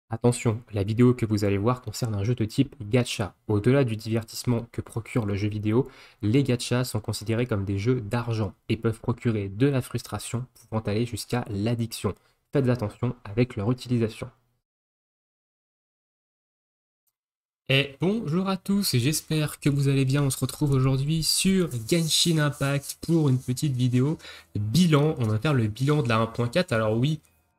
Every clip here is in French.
Attention, la vidéo que vous allez voir concerne un jeu de type gacha. Au-delà du divertissement que procure le jeu vidéo, les gachas sont considérés comme des jeux d'argent et peuvent procurer de la frustration pouvant aller jusqu'à l'addiction. Faites attention avec leur utilisation. Et bonjour à tous, j'espère que vous allez bien. On se retrouve aujourd'hui sur Genshin Impact pour une petite vidéo bilan. On va faire le bilan de la 1.4. Alors oui,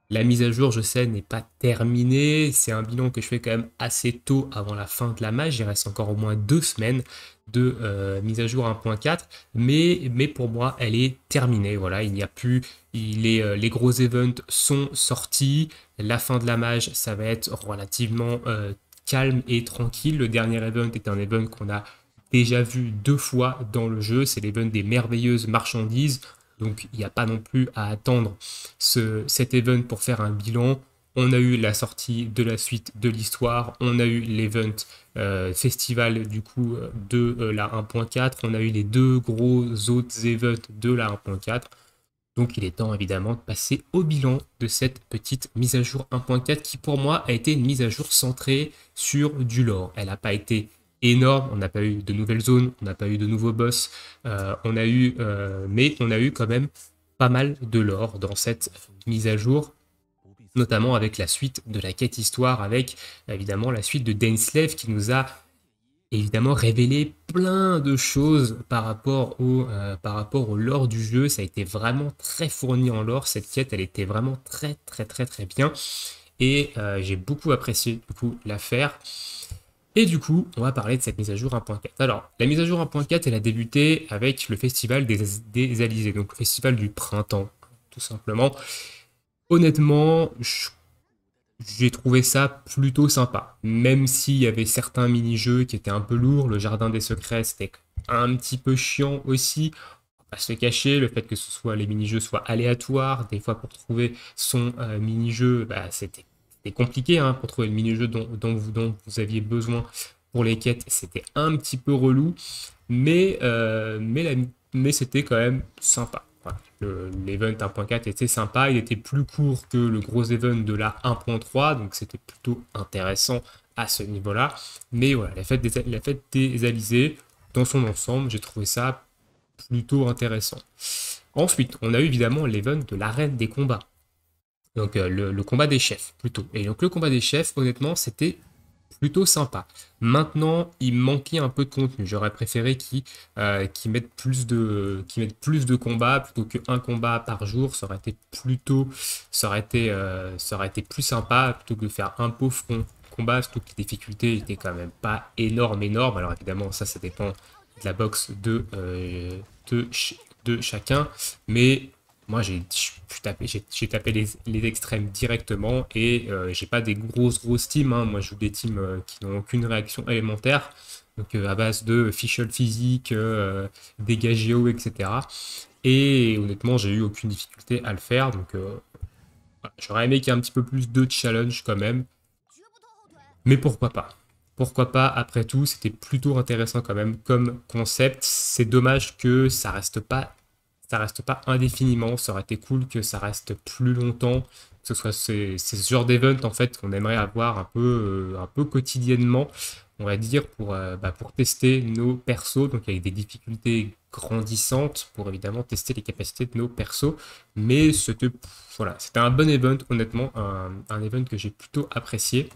la mise à jour, je sais, n'est pas terminée. C'est un bilan que je fais quand même assez tôt avant la fin de la mage. Il reste encore au moins 2 semaines de mise à jour 1.4. Mais pour moi, elle est terminée. Voilà, il n'y a plus. Les gros events sont sortis. La fin de la mage, ça va être relativement calme et tranquille. Le dernier event est un event qu'on a déjà vu 2 fois dans le jeu. C'est l'event des merveilleuses marchandises. Donc il n'y a pas non plus à attendre cet event pour faire un bilan. On a eu la sortie de la suite de l'histoire, on a eu l'event festival du coup de la 1.4, on a eu les 2 gros autres events de la 1.4. Donc il est temps évidemment de passer au bilan de cette petite mise à jour 1.4 qui pour moi a été une mise à jour centrée sur du lore. Elle n'a pas été énorme, on n'a pas eu de nouvelles zones, on n'a pas eu de nouveaux boss, mais on a eu quand même pas mal de lore dans cette mise à jour, notamment avec la suite de la quête histoire, avec évidemment la suite de Dainsleif qui nous a évidemment révéler plein de choses par rapport au lore du jeu. Ça a été vraiment très fourni en lore. Cette quête, elle était vraiment très bien. Et j'ai beaucoup apprécié du coup la faire. Et du coup, on va parler de cette mise à jour 1.4. Alors, la mise à jour 1.4, elle a débuté avec le festival des Alizés, donc le festival du printemps, tout simplement. Honnêtement, j'ai trouvé ça plutôt sympa, même s'il y avait certains mini-jeux qui étaient un peu lourds. Le jardin des secrets, c'était un petit peu chiant aussi. On va pas se le cacher, le fait que les mini-jeux soient aléatoires, des fois pour trouver son mini-jeu, bah, c'était compliqué hein, pour trouver le mini-jeu dont vous aviez besoin pour les quêtes. C'était un petit peu relou, mais c'était quand même sympa. Voilà. L'event 1.4 était sympa, il était plus court que le gros event de la 1.3, donc c'était plutôt intéressant à ce niveau-là. Mais voilà, la fête des Alizés, dans son ensemble, j'ai trouvé ça plutôt intéressant. Ensuite, on a eu évidemment l'event de l'arène des combats. Donc le combat des chefs, plutôt. Et donc le combat des chefs, honnêtement, c'était plutôt sympa. Maintenant, il manquait un peu de contenu. J'aurais préféré qu'ils mettent plus de combats plutôt qu'un combat par jour. Ça aurait été plus sympa plutôt que de faire un pauvre combat, surtout que les difficultés étaient quand même pas énormes. Alors évidemment, ça dépend de la box de, de chacun. Mais moi, j'ai tapé les extrêmes directement et j'ai pas des grosses teams, hein. Moi, je joue des teams qui n'ont aucune réaction élémentaire, donc à base de fischl physique, dégâts géo, etc. Et honnêtement, j'ai eu aucune difficulté à le faire, donc voilà. J'aurais aimé qu'il y ait un petit peu plus de challenge quand même, mais pourquoi pas? Pourquoi pas, après tout, c'était plutôt intéressant quand même comme concept. C'est dommage que ça reste pas indéfiniment. Ça aurait été cool que ça reste plus longtemps, que ce soit ce genre d'event en fait qu'on aimerait avoir un peu quotidiennement, on va dire, pour tester nos persos, donc avec des difficultés grandissantes, pour évidemment tester les capacités de nos persos. Mais c'était un bon event, honnêtement, un event que j'ai plutôt apprécié.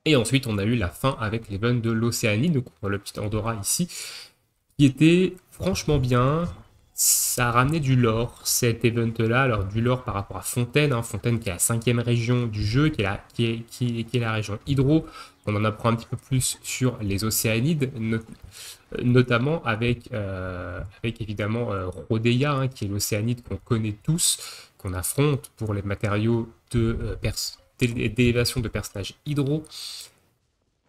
Et ensuite, on a eu la fin avec l'event de l'Océanie, donc on voit le petit Andorra ici, qui était franchement bien. Ça a ramené du lore, cet event-là. Alors, du lore par rapport à Fontaine, hein. Fontaine qui est la 5e région du jeu, qui est la région Hydro. On en apprend un petit peu plus sur les Océanides, notamment avec évidemment Rhodeia, hein, qui est l'Océanide qu'on connaît tous, qu'on affronte pour les matériaux d'élévation de personnages Hydro.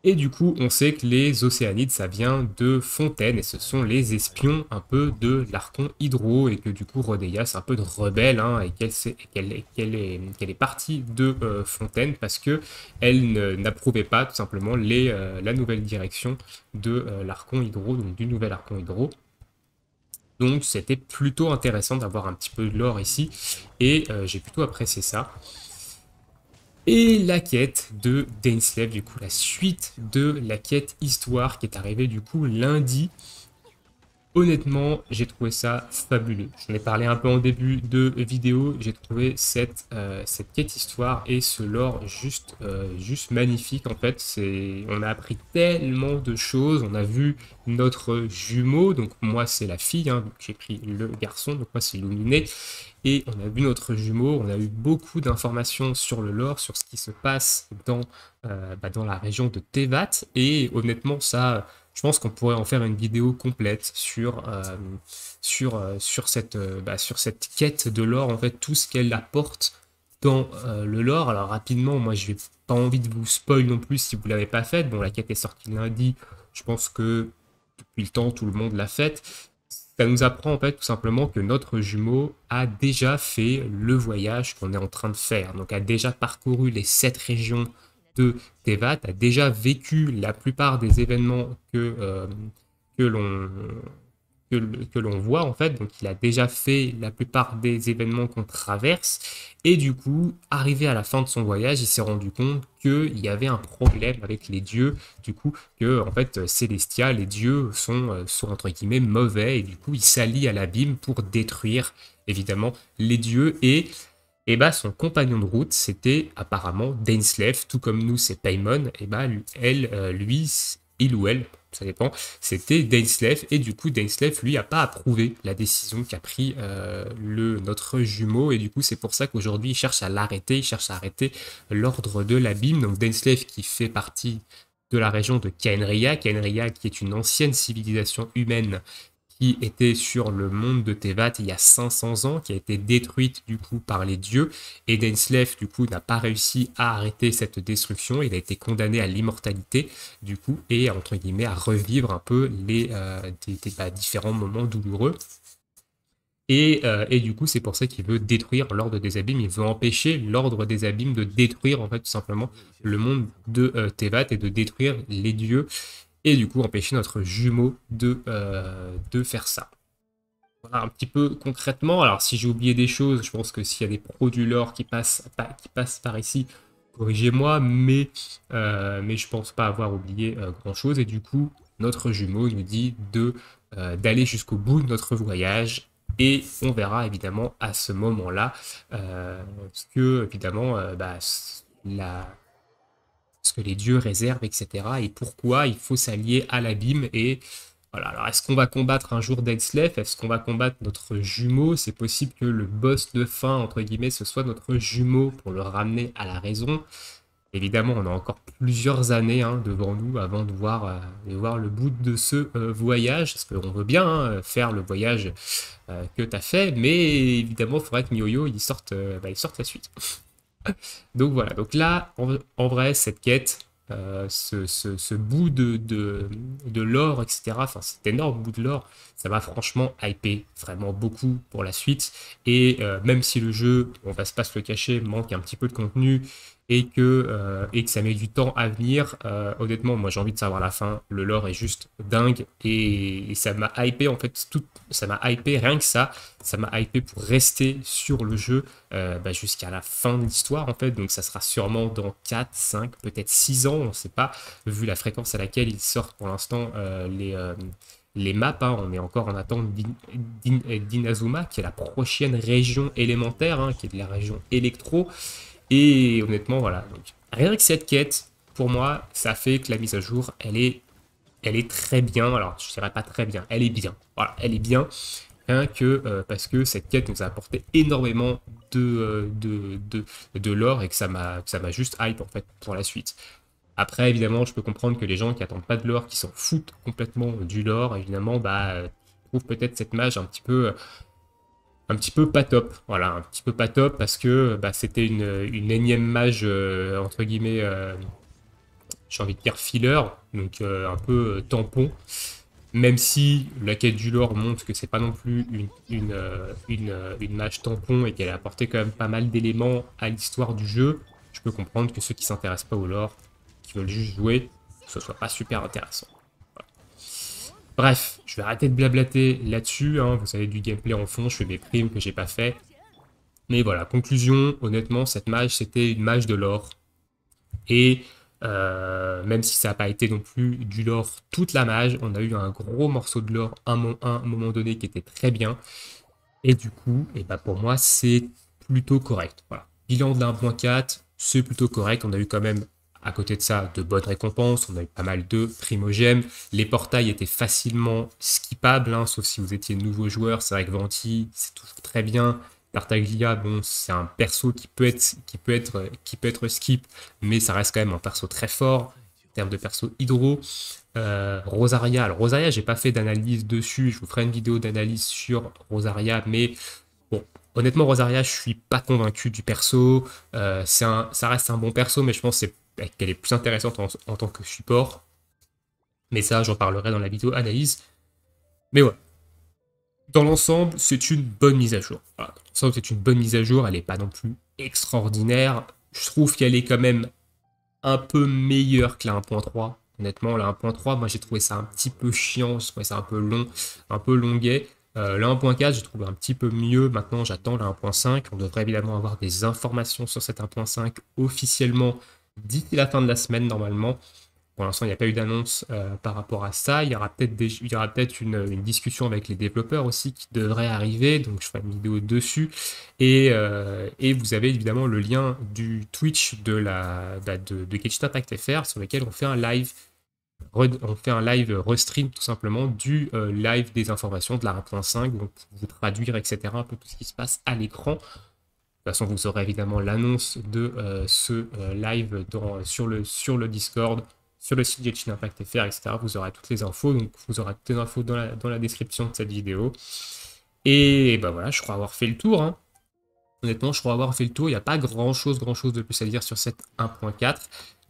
Et du coup, on sait que les Océanides, ça vient de Fontaine, et ce sont les espions un peu de l'Archon Hydro, et que du coup, Rhodeia, c'est un peu de rebelle, hein, et qu'elle est partie de Fontaine parce que n'approuvait pas tout simplement la nouvelle direction de l'Archon Hydro, donc du nouvel Archon Hydro. Donc c'était plutôt intéressant d'avoir un petit peu de lore ici, et j'ai plutôt apprécié ça. Et la quête de Dainsleif, du coup la suite de la quête histoire qui est arrivée du coup lundi. Honnêtement, j'ai trouvé ça fabuleux. J'en ai parlé un peu en début de vidéo. J'ai trouvé cette quête histoire et ce lore juste magnifique. En fait, on a appris tellement de choses. On a vu notre jumeau. Donc moi, c'est la fille. Hein, donc j'ai pris le garçon. Donc moi, c'est Illuminé. Et on a vu notre jumeau. On a eu beaucoup d'informations sur le lore, sur ce qui se passe dans la région de Tevat. Et honnêtement, ça. Je pense qu'on pourrait en faire une vidéo complète sur cette quête de lore, en fait, tout ce qu'elle apporte dans le lore. Alors rapidement, moi je n'ai pas envie de vous spoil non plus si vous ne l'avez pas faite. Bon, la quête est sortie lundi, je pense que depuis le temps, tout le monde l'a faite. Ça nous apprend en fait tout simplement que notre jumeau a déjà fait le voyage qu'on est en train de faire. Donc a déjà parcouru les 7 régions de Tevat, a déjà vécu la plupart des événements que l'on que l'on voit en fait, donc il a déjà fait la plupart des événements qu'on traverse, et du coup, arrivé à la fin de son voyage, il s'est rendu compte qu'il y avait un problème avec les dieux, du coup, que en fait, Célestia, les dieux sont entre guillemets mauvais, et du coup, il s'allie à l'abîme pour détruire, évidemment, les dieux, et bah, son compagnon de route, c'était apparemment Dainsleif, tout comme nous, c'est Paimon, et bah, il ou elle, ça dépend, c'était Dainsleif, et du coup, Dainsleif, lui, a pas approuvé la décision qu'a pris notre jumeau, et du coup, c'est pour ça qu'aujourd'hui, il cherche à l'arrêter, il cherche à arrêter l'ordre de l'abîme, donc Dainsleif qui fait partie de la région de Khaenri'ah, Khaenri'ah qui est une ancienne civilisation humaine qui était sur le monde de Tevat il y a 500 ans, qui a été détruite du coup par les dieux, et Dainsleif du coup n'a pas réussi à arrêter cette destruction, il a été condamné à l'immortalité du coup, et entre guillemets à revivre un peu différents moments douloureux. Et du coup, c'est pour ça qu'il veut détruire l'ordre des abîmes, il veut empêcher l'ordre des abîmes de détruire en fait tout simplement le monde de Tevat et de détruire les dieux et du coup empêcher notre jumeau de faire ça. Voilà un petit peu concrètement. Alors si j'ai oublié des choses, je pense que s'il y a des pros du lore qui passent par ici, corrigez-moi, mais je pense pas avoir oublié grand-chose. Et du coup, notre jumeau nous dit d'aller jusqu'au bout de notre voyage. Et on verra évidemment à ce moment-là ce que évidemment ce que les dieux réservent, etc. Et pourquoi il faut s'allier à l'abîme. Et voilà, alors est-ce qu'on va combattre un jour Dainsleif? Est-ce qu'on va combattre notre jumeau? C'est possible que le boss de fin, entre guillemets, ce soit notre jumeau pour le ramener à la raison. Évidemment, on a encore plusieurs années devant nous avant de voir le bout de ce voyage, parce qu'on veut bien faire le voyage que tu as fait, mais évidemment, il faudrait que MiYoYo il sorte la suite. Donc voilà, donc là, en vrai, cette quête, ce bout de lore, etc., enfin cet énorme bout de lore, ça m'a franchement hypé vraiment beaucoup pour la suite. Et même si le jeu, on va pas se le cacher, manque un petit peu de contenu et que ça met du temps à venir, honnêtement, moi j'ai envie de savoir la fin. Le lore est juste dingue et ça m'a hypé en fait, ça m'a hypé rien que ça m'a hypé pour rester sur le jeu jusqu'à la fin de l'histoire en fait, donc ça sera sûrement dans 4, 5, peut-être 6 ans, on ne sait pas, vu la fréquence à laquelle ils sortent pour l'instant les maps, hein. On est encore en attente d'Inazuma, qui est la prochaine région élémentaire, hein, qui est de la région électro, et honnêtement voilà, donc rien que cette quête, pour moi, ça fait que la mise à jour, elle est très bien, alors je dirais pas très bien, elle est bien, voilà, elle est bien, rien que parce que cette quête nous a apporté énormément de lore et que ça m'a juste hype en fait pour la suite. Après, évidemment, je peux comprendre que les gens qui attendent pas de lore, qui s'en foutent complètement du lore, évidemment, trouvent peut-être cette mage un petit peu pas top. Voilà, un petit peu pas top parce que c'était une énième mage, entre guillemets, j'ai envie de dire filler, donc un peu tampon. Même si la quête du lore montre que c'est pas non plus une mage tampon et qu'elle a apporté quand même pas mal d'éléments à l'histoire du jeu, je peux comprendre que ceux qui s'intéressent pas au lore, qui veulent juste jouer, ce soit pas super intéressant. Voilà. Bref, je vais arrêter de blablater là-dessus, hein. Vous avez du gameplay en fond, je fais mes primes que j'ai pas fait. Mais voilà, conclusion, honnêtement, cette mage, c'était une mage de lore. Et même si ça n'a pas été non plus du lore toute la mage, on a eu un gros morceau de lore à un moment donné qui était très bien. Et du coup, et bah pour moi, c'est plutôt correct. Voilà. Bilan de la 1.4, c'est plutôt correct. On a eu quand même, à côté de ça, de bonnes récompenses. On a eu pas mal de primogèmes. Les portails étaient facilement skippables, hein, sauf si vous étiez nouveau joueur. C'est vrai que Venti, c'est toujours très bien. Tartaglia, bon, c'est un perso qui peut être skip, mais ça reste quand même un perso très fort en termes de perso hydro. Rosaria, alors Rosaria, j'ai pas fait d'analyse dessus, je vous ferai une vidéo d'analyse sur Rosaria, mais bon, honnêtement, Rosaria, je suis pas convaincu du perso. Ça reste un bon perso, mais je pense qu'elle est plus intéressante en tant que support. Mais ça, j'en parlerai dans la vidéo analyse. Mais ouais, dans l'ensemble, c'est une bonne mise à jour. Voilà, dans l'ensemble, c'est une bonne mise à jour, elle n'est pas non plus extraordinaire. Je trouve qu'elle est quand même un peu meilleure que la 1.3. Honnêtement, la 1.3, moi j'ai trouvé ça un petit peu chiant, je trouvais ça un peu long, un peu longuet. La 1.4, j'ai trouvé un petit peu mieux. Maintenant, j'attends la 1.5. On devrait évidemment avoir des informations sur cette 1.5 officiellement d'ici la fin de la semaine, normalement. Pour l'instant, il n'y a pas eu d'annonce par rapport à ça. Il y aura peut-être une discussion avec les développeurs aussi qui devrait arriver. Donc, je ferai une vidéo dessus. Et vous avez évidemment le lien du Twitch de Genshin Impact FR sur lequel on fait un live. On fait un live restream tout simplement du live des informations de la 1.5 où on peut vous traduire, etc. Un peu tout ce qui se passe à l'écran. De toute façon, vous aurez évidemment l'annonce de ce live sur le Discord, sur le site Genshin Impact FR, etc. Vous aurez toutes les infos, donc vous aurez toutes les infos dans la description de cette vidéo. Et bah voilà, je crois avoir fait le tour, hein. Honnêtement, je crois avoir fait le tour. Il n'y a pas grand-chose de plus à dire sur cette 1.4.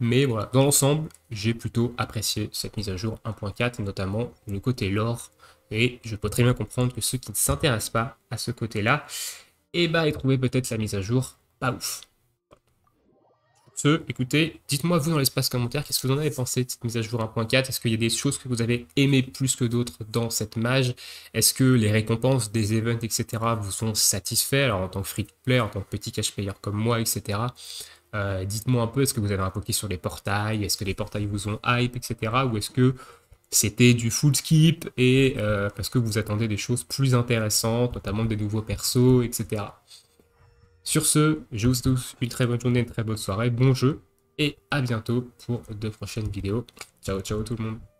Mais voilà, dans l'ensemble, j'ai plutôt apprécié cette mise à jour 1.4, et notamment le côté lore. Et je peux très bien comprendre que ceux qui ne s'intéressent pas à ce côté-là, et bah, aient trouvé peut-être la mise à jour pas ouf. Écoutez, dites-moi vous dans l'espace commentaire, qu'est-ce que vous en avez pensé de cette mise à jour 1.4? Est-ce qu'il y a des choses que vous avez aimées plus que d'autres dans cette mage? Est-ce que les récompenses des events, etc. vous ont satisfait? Alors en tant que free-to-play, en tant que petit cash-player comme moi, etc. Dites-moi un peu, est-ce que vous avez un poké sur les portails? Est-ce que les portails vous ont hype, etc. Ou est-ce que c'était du full skip et parce que vous attendez des choses plus intéressantes, notamment des nouveaux persos, etc. Sur ce, je vous souhaite une très bonne journée, une très bonne soirée, bon jeu, et à bientôt pour de prochaines vidéos. Ciao, ciao tout le monde.